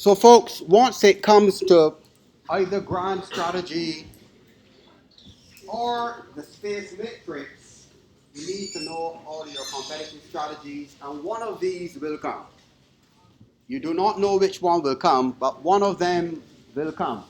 So folks, once it comes to either grand strategy or the space matrix, you need to know all your competitive strategies, and one of these will come. You do not know which one will come, but one of them will come.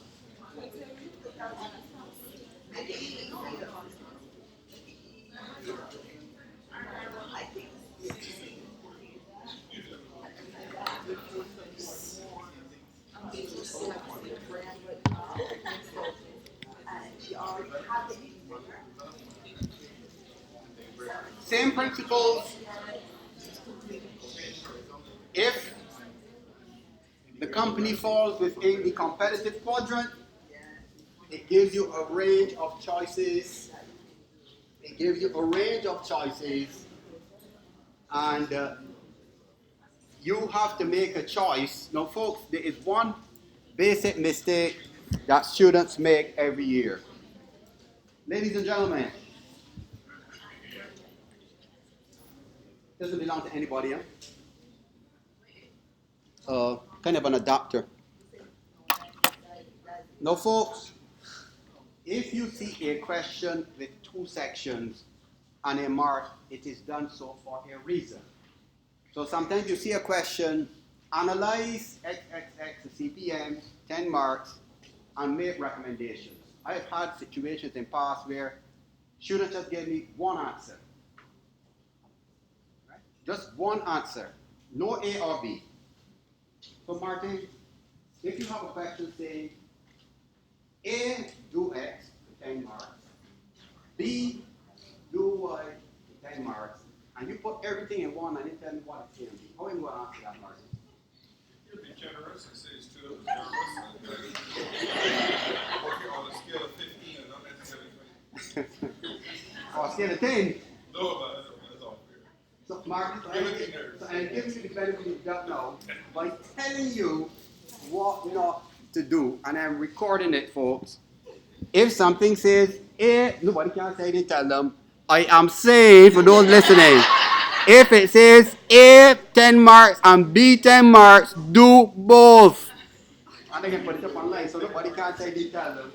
Same principles. If the company falls within the competitive quadrant, it gives you a range of choices. It gives you a range of choices, and you have to make a choice. Now, folks, there is one basic mistake that students make every year. Ladies and gentlemen, doesn't belong to anybody, huh? Kind of an adapter. Now, folks, if you see a question with two sections and a mark, it is done so for a reason. So sometimes you see a question, analyze XXX CPM, 10 marks, and make recommendations. I have had situations in past where students just gave me one answer. Right? Just one answer. No A or B. So Martin, if you have a question saying A, do X, 10 marks, B, do Y, 10 marks, and you put everything in one and then tell me what it's going to be. How are you going to answer that, Martin? You'll be generous and say it's two of us nervous. Okay, on a scale of 15 and not necessarily 20. On a scale of 10? No, but that's all fair. So, Martin, so I'm giving you the benefit of the doubt now by telling you what not to do, and I'm recording it, folks. If something says A, nobody can say it, tell them. I am saying for those listening, if it says A 10 marks and B 10 marks, do both. And they can put it up online so nobody can say it, tell them.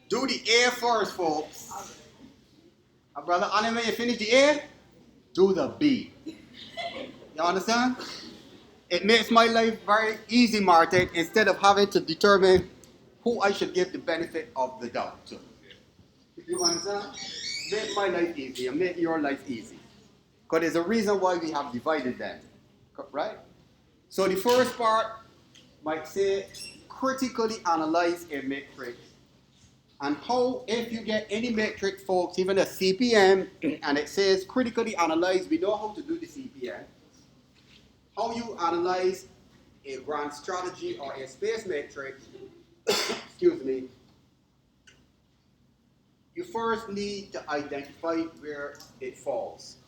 Do the A first, folks. Brother, and then when you finish the A, do the B. You understand? It makes my life very easy, Martin, instead of having to determine who I should give the benefit of the doubt to. You understand? Make my life easy and make your life easy. Because there's a reason why we have divided them. Right? So the first part might say critically analyze a matrix. And how, if you get any matrix, folks, even a CPM, and it says critically analyze, we know how to do the CPM. How you analyze a grand strategy or a space matrix, excuse me, you first need to identify where it falls.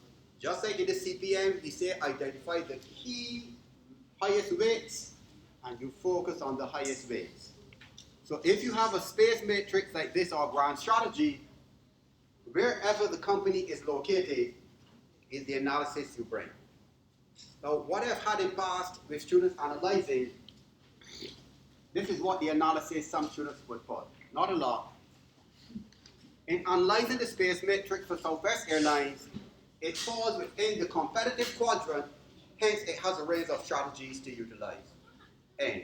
Just like in the CPM, we say identify the key highest weights, and you focus on the highest weights. So if you have a space matrix like this or grand strategy, wherever the company is located is the analysis you bring. Now, what I've had in past with students analyzing, this is what the analysis some students would put. Not a lot. In analyzing the space matrix for Southwest Airlines, it falls within the competitive quadrant, hence it has a range of strategies to utilize. N.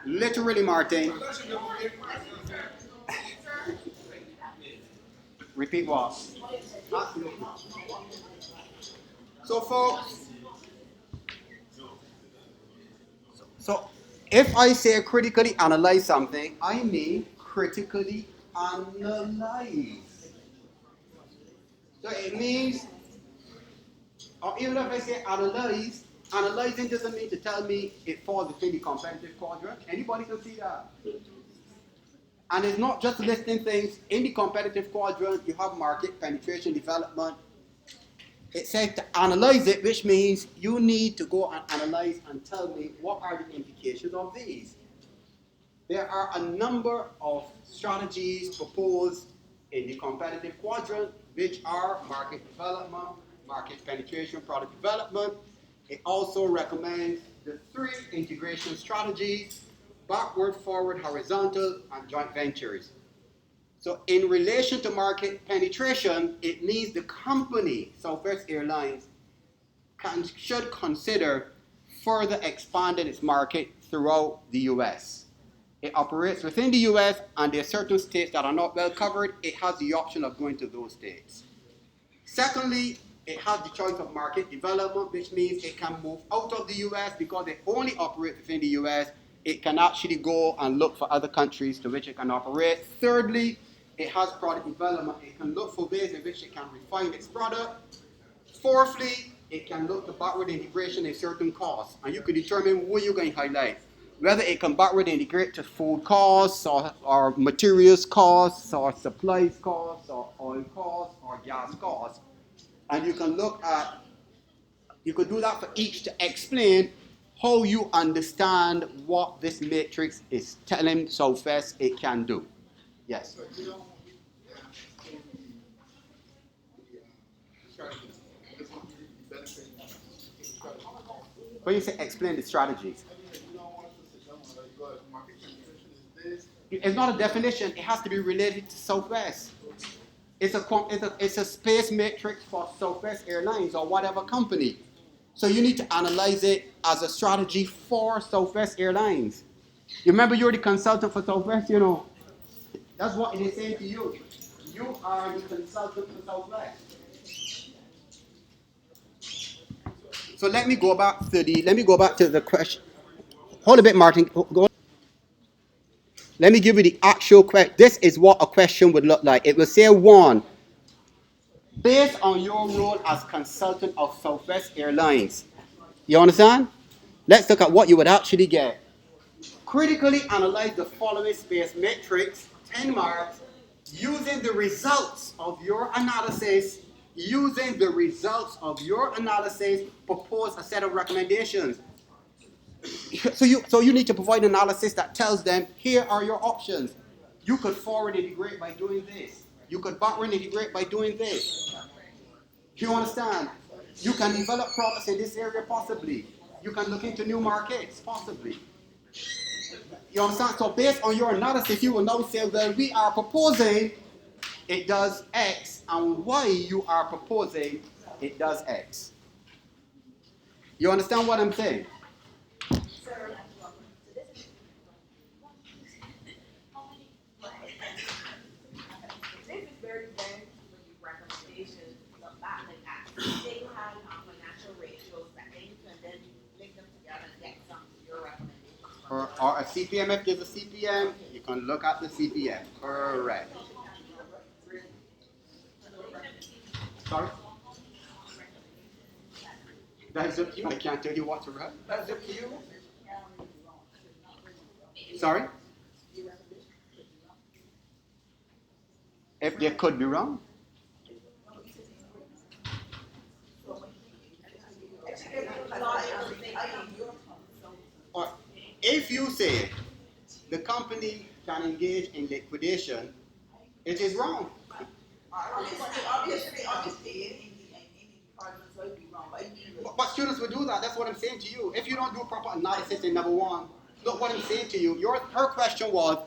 Literally, Martin. Repeat what? So, folks, so if I say critically analyze something, I mean critically analyze. So it means, or even if I say analyze, analyzing doesn't mean to tell me it falls within the competitive quadrant. Anybody can see that? And it's not just listing things. In the competitive quadrant, you have market penetration development. It says to analyze it, which means you need to go and analyze and tell me what are the implications of these. There are a number of strategies proposed in the competitive quadrant, which are market development, market penetration, product development. It also recommends the 3 integration strategies: backward, forward, horizontal, and joint ventures. So in relation to market penetration, it means the company, Southwest Airlines, should consider further expanding its market throughout the US. It operates within the US, and there are certain states that are not well covered. It has the option of going to those states. Secondly, it has the choice of market development, which means it can move out of the US because it only operates within the US. It can actually go and look for other countries to which it can operate. Thirdly, it has product development. It can look for ways in which it can refine its product. Fourthly, it can look to backward integration in certain costs, and you can determine what you're going to highlight. Whether it can backward integrate to food costs, or materials costs, or supplies costs, or oil costs, or gas costs. And you can you could do that for each to explain how you understand what this matrix is telling Southwest it can do. Yes? So you don't strategy. This one you benefit strategy. When you say explain the strategies, You don't want to sit down like you got market penetration is this. it's not a definition. It has to be related to Southwest. It's a space matrix for Southwest Airlines or whatever company. So you need to analyze it as a strategy for Southwest Airlines. You remember you're the consultant for Southwest, you know. That's what it is saying to you. You are the consultant for Southwest. So let me go back to the question. Hold a bit, Martin. Let me give you the actual question. This is what a question would look like. It will say, 1, based on your role as consultant of Southwest Airlines. You understand? Let's look at what you would actually get. Critically analyze the following space matrix, 10 marks, using the results of your analysis. Propose a set of recommendations. So you need to provide analysis that tells them, here are your options. You could forward integrate by doing this. You could backward integrate by doing this. Do you understand? You can develop products in this area possibly. You can look into new markets possibly. You understand? So based on your analysis, you will now say, well, we are proposing it does X, and why you are proposing it does X. You understand what I'm saying? Or a CPM, if there's a CPM, you can look at the CPM. Correct. Sorry? That's up to you. I can't tell you what to write. That's up to you. Sorry? If they could be wrong. Or if you say the company can engage in liquidation, it is wrong. But students will do that. That's what I'm saying to you. If you don't do proper analysis in number 1, look what I'm saying to you. Her question was,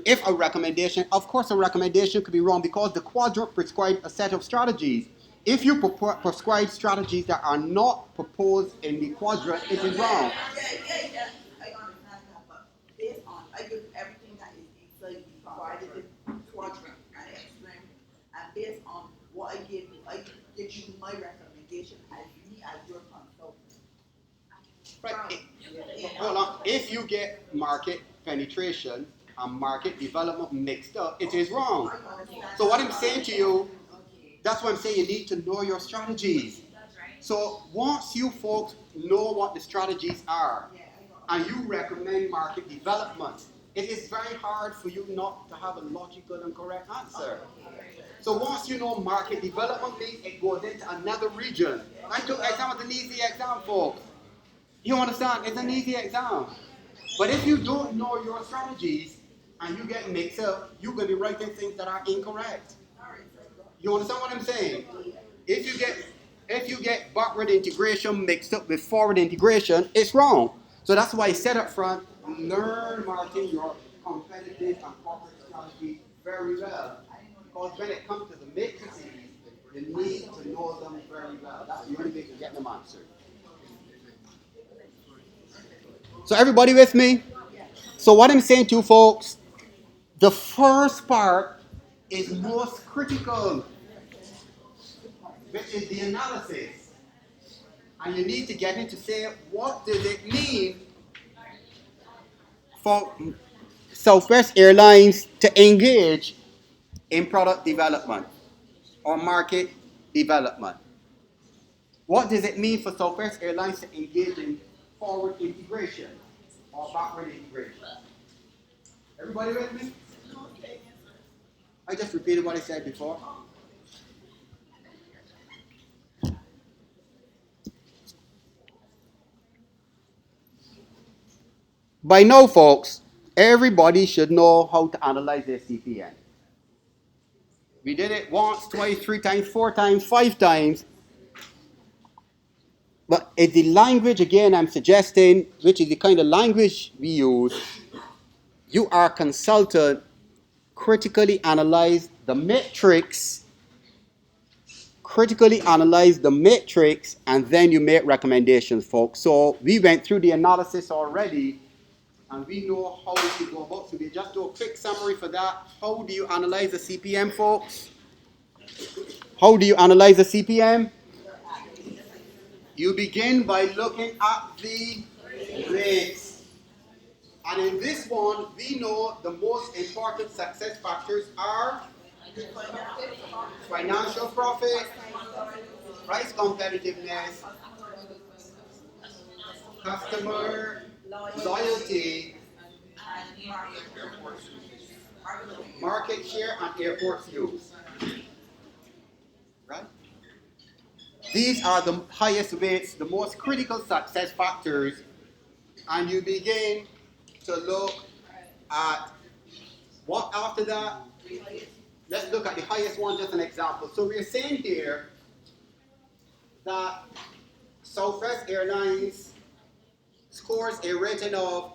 if a recommendation, of course a recommendation could be wrong because the quadrant prescribed a set of strategies. If you prescribe strategies that are not proposed in the quadrant, it is wrong. I understand that, but based on, I give everything that is inside the provided the quadrant and explain, and based on what I give you, I give you my recommendation as me as your consultant. Right. Hold on. If you get market penetration and market development mixed up, it is wrong. So what I'm saying to you, that's why I'm saying you need to know your strategies. So once you folks know what the strategies are, and you recommend market development, it is very hard for you not to have a logical and correct answer. So once you know market development means it goes into another region. I took exam as an easy exam, folks. You understand? It's an easy exam. But if you don't know your strategies and you get mixed up, you're going to be writing things that are incorrect. You understand what I'm saying? If you get If you get backward integration mixed up with forward integration, it's wrong. So that's why I said up front, learn marketing your competitive and corporate strategy very well. Because when it comes to the matrices, you need to know them very well. That's the only way to get them answered. So everybody with me? So what I'm saying to you folks, the first part is most critical, which is the analysis. And you need to get into say, what does it mean for Southwest Airlines to engage in product development or market development? What does it mean for Southwest Airlines to engage in forward integration or backward integration? Everybody with me? I just repeated what I said before. By now, folks, everybody should know how to analyze their CPM. We did it once, twice, 3 times, 4 times, 5 times. But it's the language, again, I'm suggesting, which is the kind of language we use. You are a consultant, critically analyze the metrics, and then you make recommendations, folks. So we went through the analysis already, and we know how we go about. So we just do a quick summary for that. How do you analyze the CPM, folks? How do you analyze the CPM? You begin by looking at the rates. And in this one, we know the most important success factors are financial profit, price competitiveness, customer loyalty, market share, and airport use. Right? These are the highest weights, the most critical success factors, and you begin to look at what after that. Let's look at the highest one, just an example. So we're saying here that Southwest Airlines scores a rating of,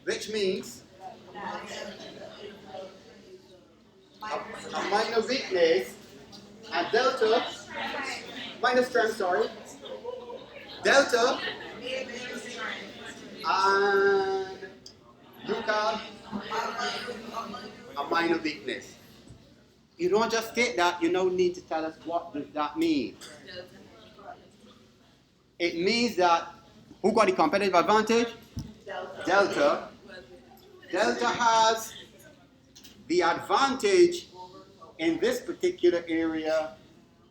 which means a minor weakness, and delta, minor strength, sorry, delta, and UCAL, a minor weakness. You don't just state that, you now need to tell us what does that mean. It means that, who got the competitive advantage? Delta. Delta has the advantage in this particular area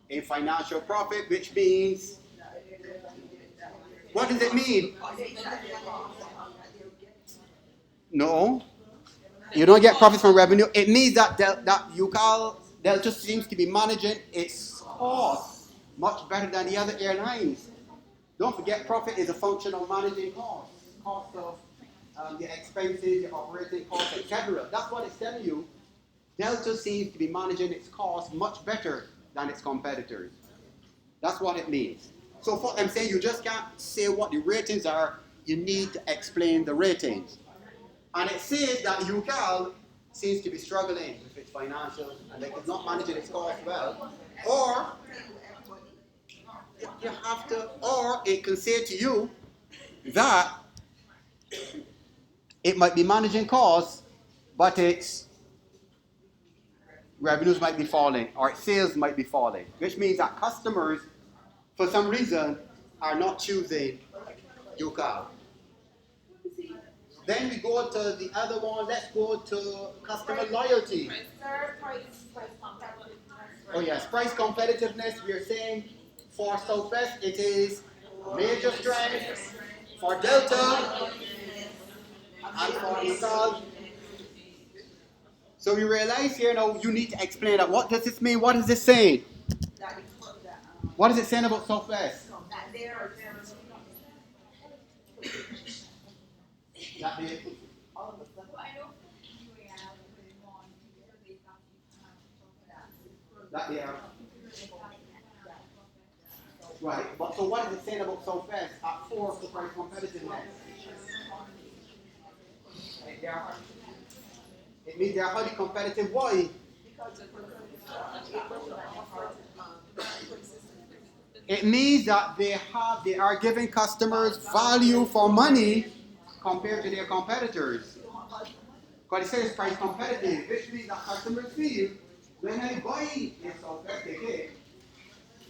in financial profit, which means, what does it mean? No, you don't get profits from revenue. It means that Delta seems to be managing its costs much better than the other airlines. Don't forget, profit is a function of managing costs, cost of your expenses, your operating costs, etc. That's what it's telling you. Delta seems to be managing its costs much better than its competitors. That's what it means. So for I'm saying, you just can't say what the ratings are. You need to explain the ratings. And it says that UCAL seems to be struggling with its financials and it is not managing its costs well. Or you have to, or it can say to you that it might be managing costs, but its revenues might be falling, or its sales might be falling, which means that customers, for some reason, are not choosing UCAL. Then we go to the other one. Let's go to customer loyalty. Oh yes, price competitiveness. We are saying for Southwest it is major strength. For Delta and for UCAL. So we realize here now you need to explain that. What does this mean? What is this saying? What is it saying about Southwest? That they, that they are. Right. But so what is it saying about Southwest at 4 for price competitiveness? They are- It means they are highly competitive. Why? Because they're able to offer consistent. It means that they are giving customers value for money compared to their competitors. Because it says price competitive, which means that customers feel when I buy a Southwest ticket,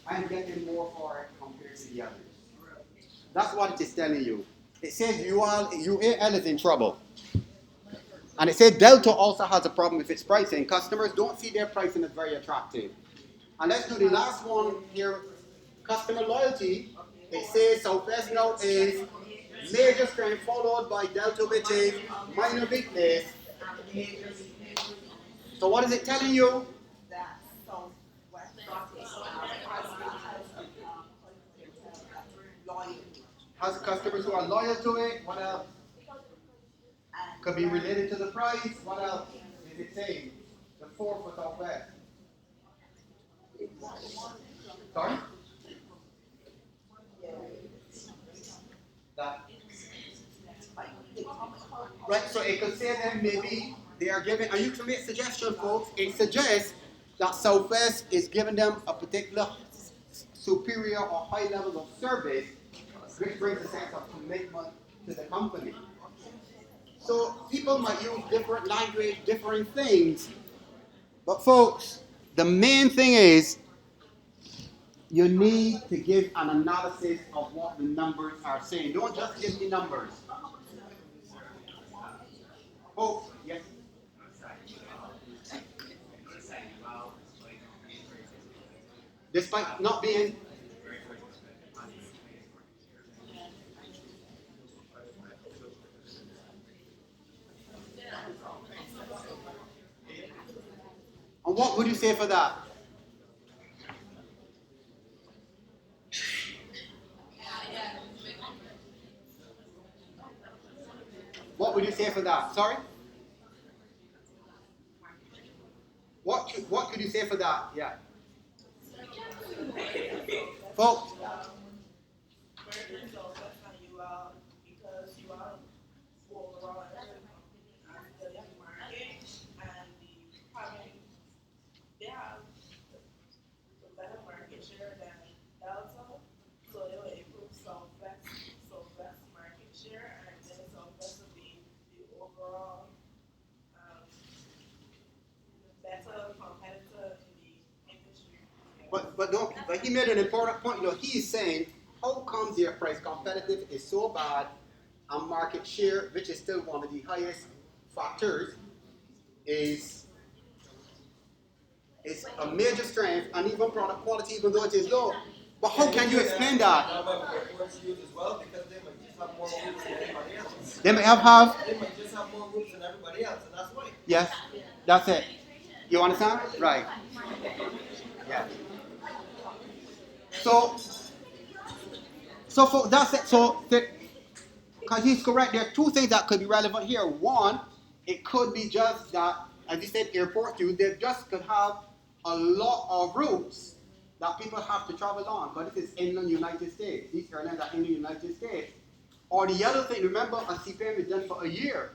I'm getting more for it compared to the others. That's what it is telling you. It says UAL is in trouble. And it says Delta also has a problem with its pricing. Customers don't see their pricing as very attractive. And let's do the last one here, customer loyalty. It says Southwest now is major strength followed by Delta, which is minor weakness. So what is it telling you? That Southwest loyal. Has customers who are loyal to it. What else? Could be related to the price. What else is it saying? The 4 for Southwest. Sorry? That. Right, so it could say that maybe they are giving, and you can make suggestions, folks. It suggests that Southwest is giving them a particular superior or high level of service, which brings a sense of commitment to the company. So people might use different language, different things, but folks, the main thing is you need to give an analysis of what the numbers are saying. Don't just give me numbers. Folks, yes. Despite not being. And what would you say for that? What would you say for that? Sorry? What could you say for that? Yeah. Folks, Because you are overall the market and they have a better market share than Delta, so they will improve Southwest market share, and then Southwest will be the overall better competitor in the industry. but he made an important point. He's saying, how come their price competitive is so bad, and market share, which is still one of the highest factors, is a major strength, and even product quality, even though it is low. But how can you explain that? As well, because they might just have more groups than everybody else. They may have. They might just have more groups than everybody else, and that's why. Yes, that's it. You understand? Right. Yeah. So, folks, that's it. So, because he's correct, there are two things that could be relevant here. One, it could be just that, as he said, airport use, they just could have a lot of routes that people have to travel on, but this is in the United States. These airlines are in the United States. Or the other thing, remember, a CPM is done for a year.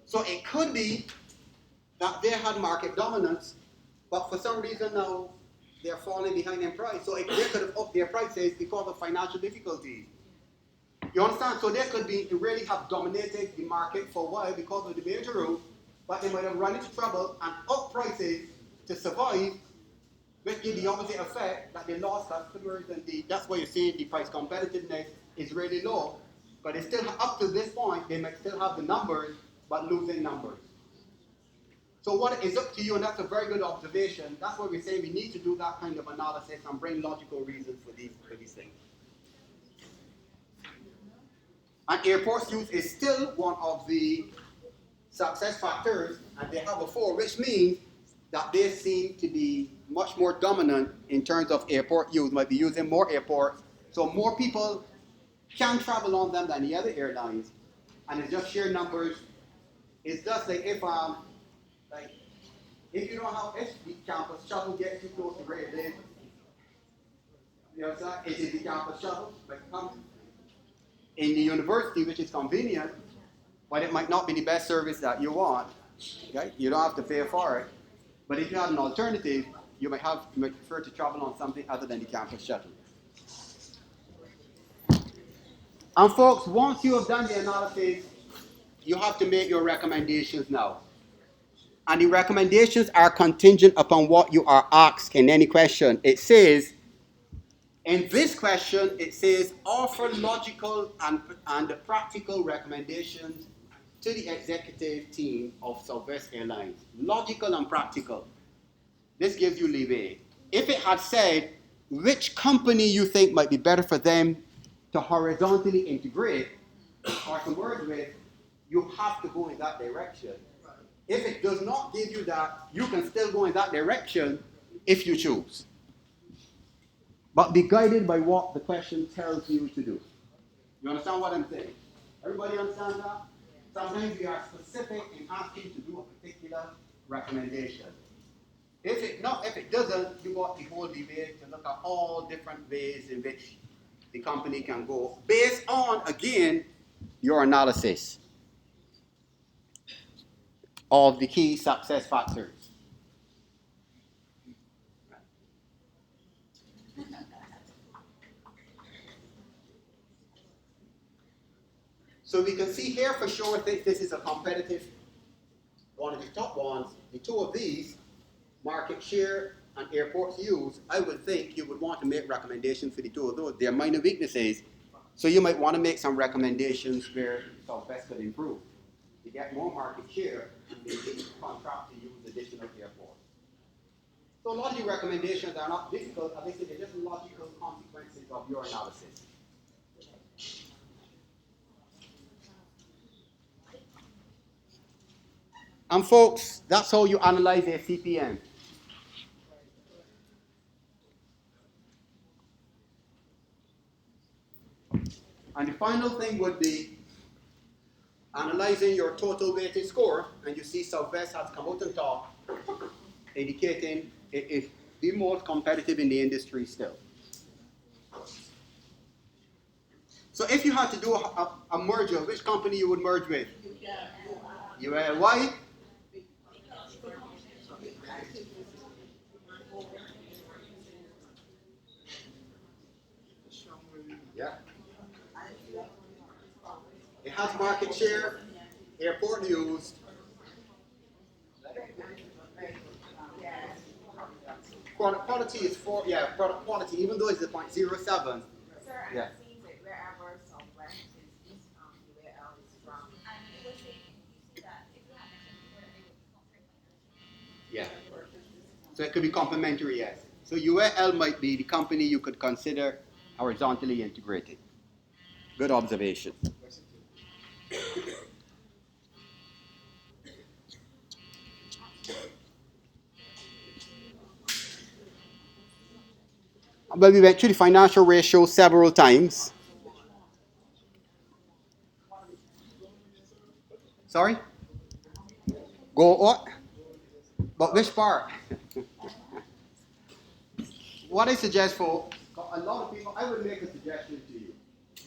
So it could be that they had market dominance, but for some reason now they're falling behind in price. So they could have upped their prices because of financial difficulties. You understand? So they could be really have dominated the market for a while because of the major route, but they might have run into trouble and up prices to survive, which give the opposite effect that they lost customers, and that's why you're seeing the price competitiveness is really low. But they still, up to this point, they might still have the numbers, but losing numbers. So what is up to you, and that's a very good observation. That's why we're saying we need to do that kind of analysis and bring logical reasons for these things. And airport use is still one of the success factors, and they have a 4, which means that they seem to be much more dominant in terms of airport use, might be using more airports, so more people can travel on them than the other airlines, and it's just sheer numbers. It's just like if you don't have, if the campus shuttle gets too close to where it is, You understand? It is the campus shuttle, like in the university, which is convenient, but it might not be the best service that you want. Okay? You don't have to pay for it. But if you have an alternative, you might prefer to travel on something other than the campus shuttle. And folks, once you have done the analysis, you have to make your recommendations now. And the recommendations are contingent upon what you are asked in any question. It says, in this question, it says, offer logical and practical recommendations to the executive team of Southwest Airlines. Logical and practical. This gives you leeway. If it had said which company you think might be better for them to horizontally integrate or to merge with, you have to go in that direction. If it does not give you that, you can still go in that direction if you choose. But be guided by what the question tells you to do. You understand what I'm saying? Everybody understand that? Sometimes we are specific in asking to do a particular recommendation. If it doesn't, you got the whole debate to look at all different ways in which the company can go based on, again, your analysis of the key success factors. So we can see here for sure that this is a competitive, one of the top ones. The two of these, market share and airport use, I would think you would want to make recommendations for the two of those. They're minor weaknesses, so you might want to make some recommendations where Southwest could improve. To get more market share and maybe contract to use additional airports. So a lot of the recommendations are not difficult, at least they're just logical consequences of your analysis. And folks, that's how you analyze a CPM. And the final thing would be analyzing your total weighted score, and you see Southwest has come out on top, indicating it is the most competitive in the industry still. So if you had to do a merger, which company you would merge with? ULY? Yeah. It has market share, airport use. Product quality is product quality, even though it's a 0.07. Sir, Yeah. I've seen that wherever Southwest is UAL is strong. Yeah. So it could be complementary, yes. So UAL might be the company you could consider horizontally integrated. Good observation. Well, we went through the financial ratio several times. Sorry? Go what? But which part? What I suggest for a lot of people, I would make a suggestion to you,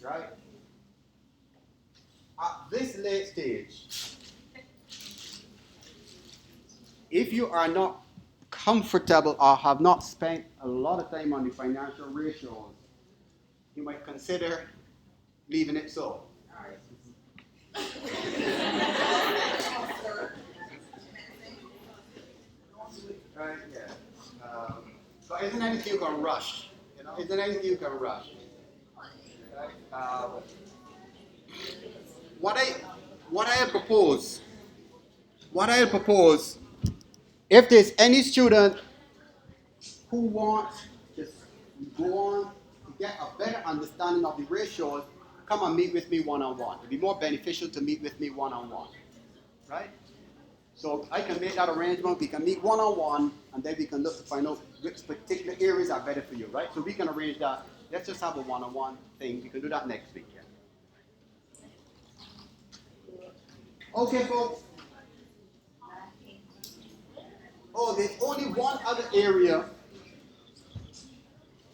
right? At this late stage, if you are not comfortable or have not spent a lot of time on the financial ratios, you might consider leaving it so. Right? Yeah. So isn't anything you can rush? You know, isn't anything you can rush? Right? What I propose, if there's any student who wants to go on to get a better understanding of the ratios, come and meet with me one-on-one. It'd be more beneficial to meet with me one-on-one, right? So I can make that arrangement. We can meet one-on-one, and then we can look to find out which particular areas are better for you, right? So we can arrange that. Let's just have a one-on-one thing. We can do that next week. Yeah. Okay, folks. Oh, there's only one other area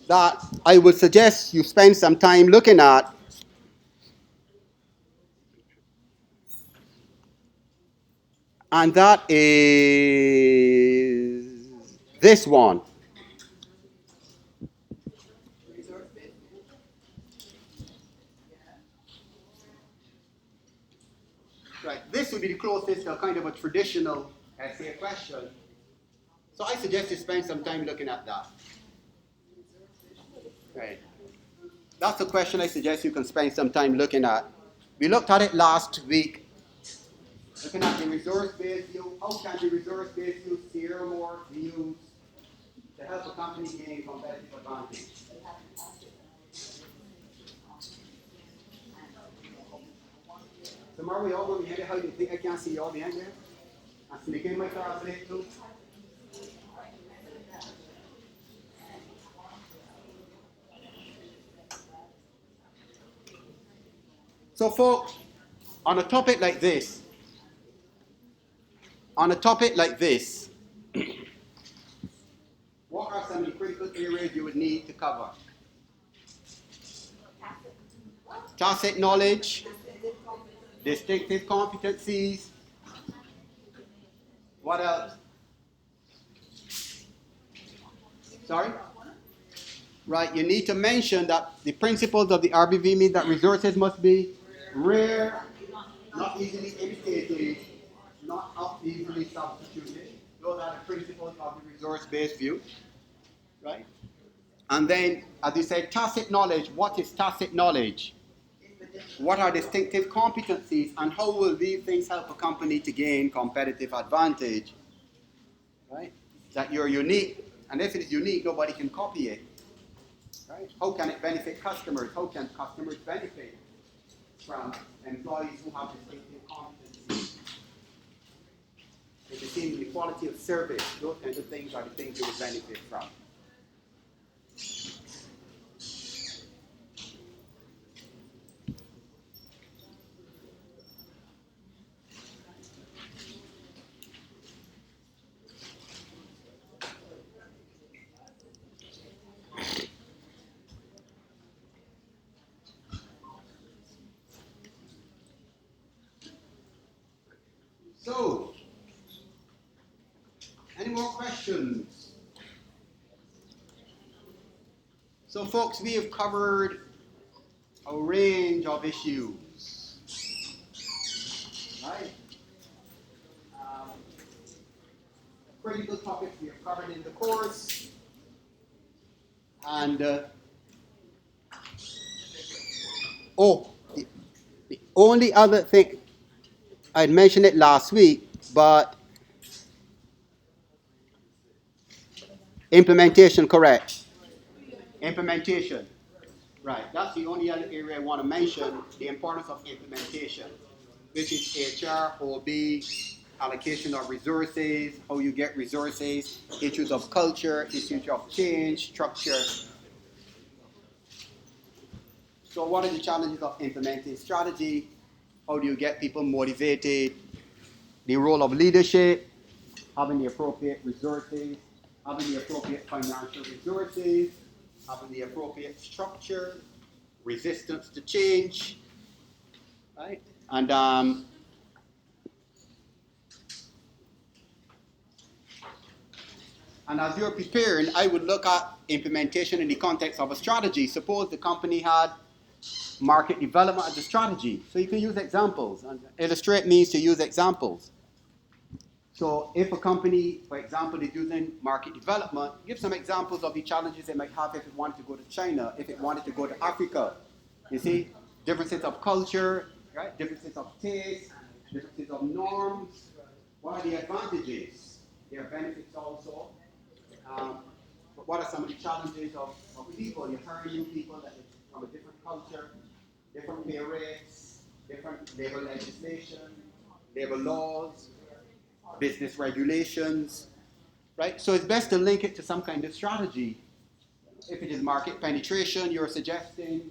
that I would suggest you spend some time looking at. And that is this one. Right, this would be the closest to kind of a traditional essay question. So I suggest you spend some time looking at that. Right. That's a question I suggest you can spend some time looking at. We looked at it last week, looking at the resource-based view. How can the resource-based view steer more views to help a company gain competitive advantage? Tomorrow we all going to be how do you think I can't see you all behind there? I'm sneaking my class today too. So folks, on a topic like this, what are some of the critical areas you would need to cover? Tacit knowledge, distinctive competencies. What else? Sorry? Right, you need to mention that the principles of the RBV mean that resources must be rare, not easily imitated, not easily substituted. Those are the principles of the resource-based view, right? And then, as you said, tacit knowledge. What is tacit knowledge? What are distinctive competencies, and how will these things help a company to gain competitive advantage? Right? That you're unique, and if it is unique, nobody can copy it. Right? How can it benefit customers? How can customers benefit from employees who have distinctive competencies? If you see the quality of service, those kinds of things are the things you will benefit from. So, any more questions? So folks, we have covered a range of issues, right? Critical topics we have covered in the course, and the only other thing, I'd mentioned it last week, but implementation, correct. Implementation, right. That's the only other area I want to mention, the importance of implementation, which is HR, OB, allocation of resources, how you get resources, issues of culture, issues of change, structure. So what are the challenges of implementing strategy? How do you get people motivated? The role of leadership, having the appropriate resources, having the appropriate financial resources, having the appropriate structure, resistance to change, right? And as you're preparing, I would look at implementation in the context of a strategy. Suppose the company had market development as a strategy. So you can use examples. And illustrate means to use examples. So if a company, for example, is using market development, give some examples of the challenges they might have if it wanted to go to China, if it wanted to go to Africa. You see, differences of culture, right? Differences of taste, differences of norms. What are the advantages? There are benefits also. But what are some of the challenges of people? You're hiring new people that are from a different culture, different pay rates, different labor legislation, labor laws, business regulations, right? So it's best to link it to some kind of strategy. If it is market penetration, you're suggesting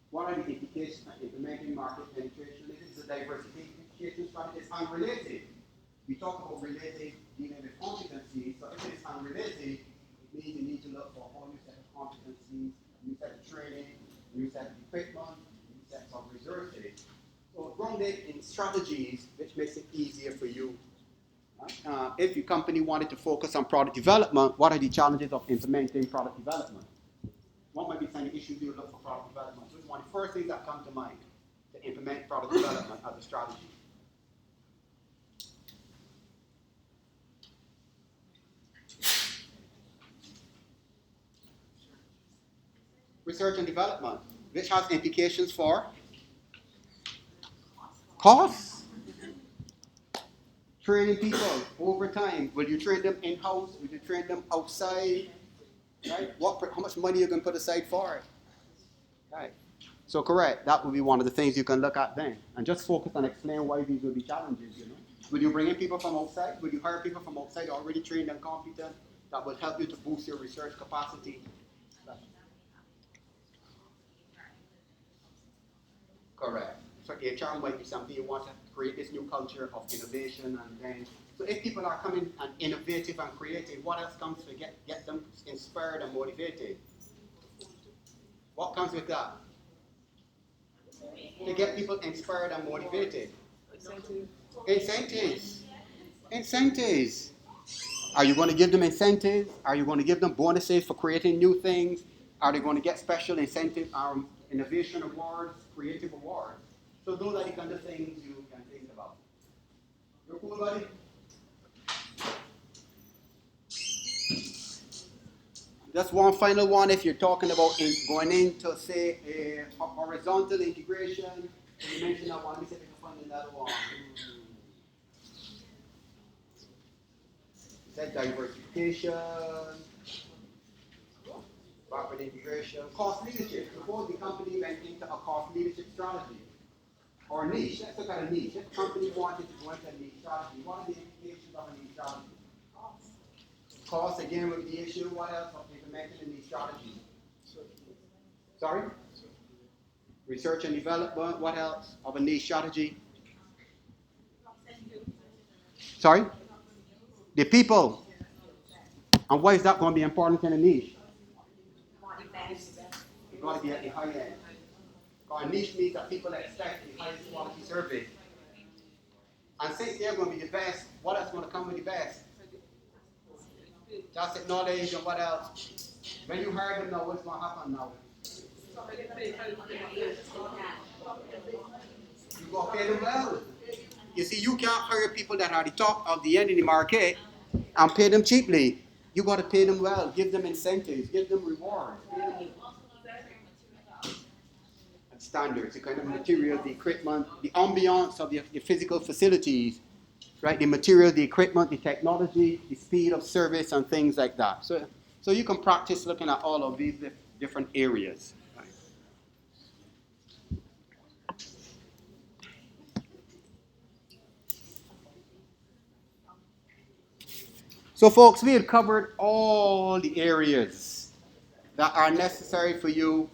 what are the implications of implementing market penetration? If it's a diversification strategy, it's unrelated. We talk about related dealing with competencies, so if it is unrelated, it means you need to look for a whole new set of competencies, new set of training, new set of equipment, new set of resources. So grounded in strategies, which makes it easier for you. If your company wanted to focus on product development, what are the challenges of implementing product development? What might be some of the issues you look for product development? So it's one of the first things that come to mind to implement product development as a strategy. Research and development, which has implications for costs. Training people over time. Will you train them in-house? Will you train them outside? Right? How much money you can put aside for it? Right. So correct. That would be one of the things you can look at then, and just focus on explain why these will be challenges. You know, will you bring in people from outside? Will you hire people from outside already trained and competent that will help you to boost your research capacity? Correct. So HR might be something you want to create this new culture of innovation, and then so if people are coming and innovative and creative, what else comes to get them inspired and motivated? What comes with that? To get people inspired and motivated. Incentives. Incentives. Are you going to give them incentives? Are you going to give them bonuses for creating new things? Are they going to get special incentive, innovation awards, creative awards? So those are the kind of things you can think about. You're cool, buddy? Just one final one. If you're talking about going into, say, a horizontal integration, you mentioned that one. Let me see if I can find another one. Set diversification, backward integration, cost leadership. Suppose the company went into a cost leadership strategy or niche. Let's look at a niche. If the company wanted to go into a niche strategy, what are the implications of a niche strategy? Cost again would be the issue. What else of implementing a niche strategy? Sorry? Research and development. What else of a niche strategy? Sorry? The people. And why is that going to be important in a niche? It's going to be at the high end. Because a niche means that people expect the highest quality service. And since they're going to be the best, what else is going to come with the best? Just knowledge and what else? When you hire them now, what's going to happen now? You're going to pay them well. You see, you can't hire people that are the top of the end in the market and pay them cheaply. You got to pay them well, give them incentives, give them rewards. And standards, the kind of material, the equipment, the ambiance of your physical facilities, right? The material, the equipment, the technology, the speed of service, and things like that. So you can practice looking at all of these different areas. So folks, we have covered all the areas that are necessary for you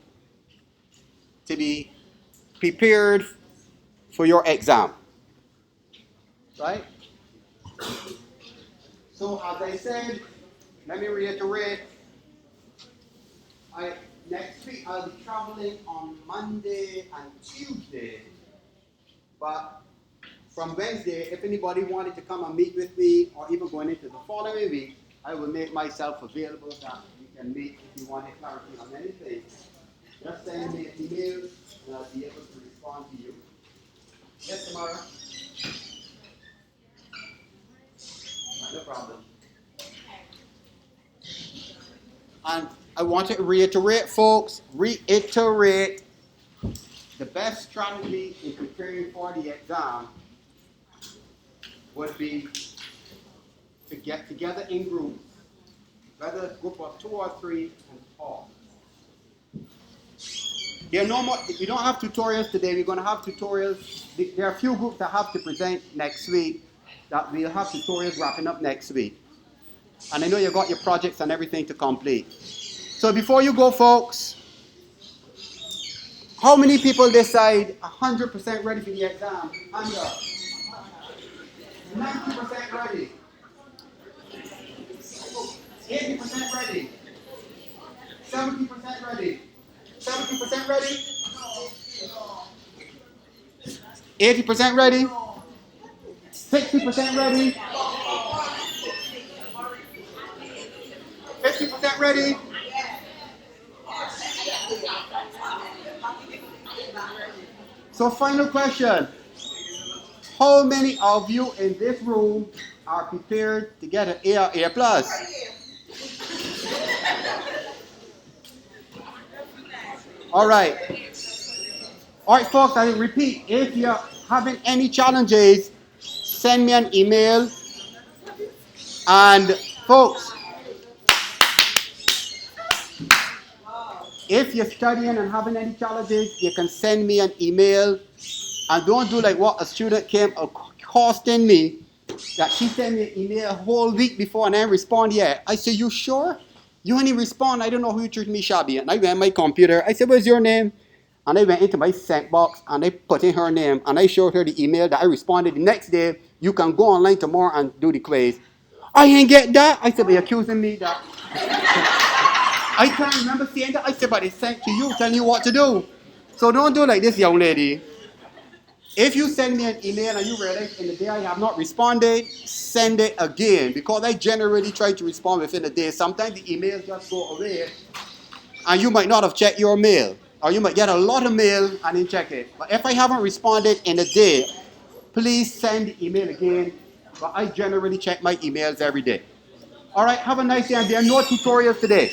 to be prepared for your exam. Right? So as I said, let me reiterate, next week I'll be traveling on Monday and Tuesday, but from Wednesday, if anybody wanted to come and meet with me, or even going into the following week, I will make myself available that we can meet if you want clarity on anything. Just send me an email and I'll be able to respond to you. Yes, Tamara? No problem. And I want to reiterate, folks, the best strategy in preparing for the exam would be to get together in groups, whether a group of 2 or 3, and talk. There are no more, we don't have tutorials today. We're going to have tutorials. There are a few groups that have to present next week that we'll have tutorials wrapping up next week. And I know you've got your projects and everything to complete. So before you go, folks, how many people decide 100% ready for the exam? Hand up. 90% ready. 80% ready. 70% ready. 70% ready? 80% ready? 60% ready? 50% ready? So final question. How many of you in this room are prepared to get an A or A plus? All right. All right, folks, I repeat, if you're having any challenges, send me an email. And folks, if you're studying and having any challenges, you can send me an email. And don't do like what a student came accosting me, that she sent me an email a whole week before and I didn't respond yet. I said, you sure? You only respond. I don't know who you treat me shabby. And I went on my computer. I said, what's your name? And I went into my sent box and I put in her name and I showed her the email that I responded the next day. You can go online tomorrow and do the quiz. I ain't get that. I said, but you're accusing me that. I can't remember saying that. I said, but it's sent to you, telling you what to do. So don't do like this, young lady. If you send me an email and you realize in the day I have not responded, send it again. Because I generally try to respond within a day. Sometimes the emails just go away and you might not have checked your mail. Or you might get a lot of mail and then check it. But if I haven't responded in a day, please send the email again. But I generally check my emails every day. All right, have a nice day. And there are no tutorials today.